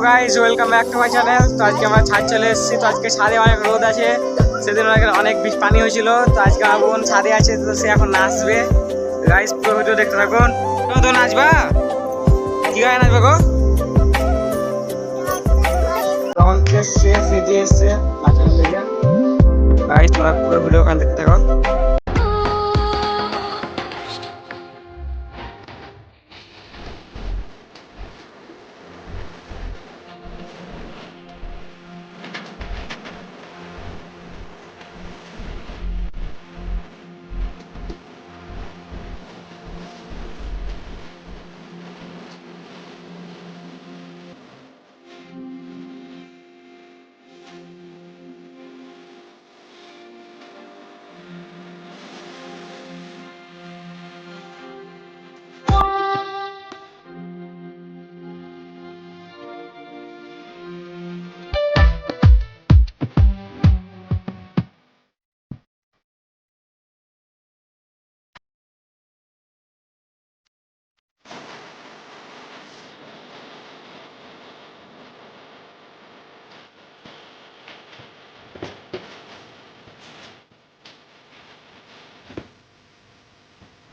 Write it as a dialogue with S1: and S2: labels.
S1: Guys, welcome back to my channel. তো আজকে আমরা ছাদ চলে এসেছি। তো আজকে ছাদে অনেক রোদ আছে, সেদিন অনেক পানি হয়েছিল। তো আজকে আমার বোন ছাদে আছে, তো সে এখন নাচবে। গাইস পুরো ভিডিও দেখতে থাকুন। তো নাচবা, কি গায়ে নাচবে গো? তখন সে সেজে এসছে নাচের লেগে। গাইস তোমরা পুরো ভিডিও দেখতে থাকো।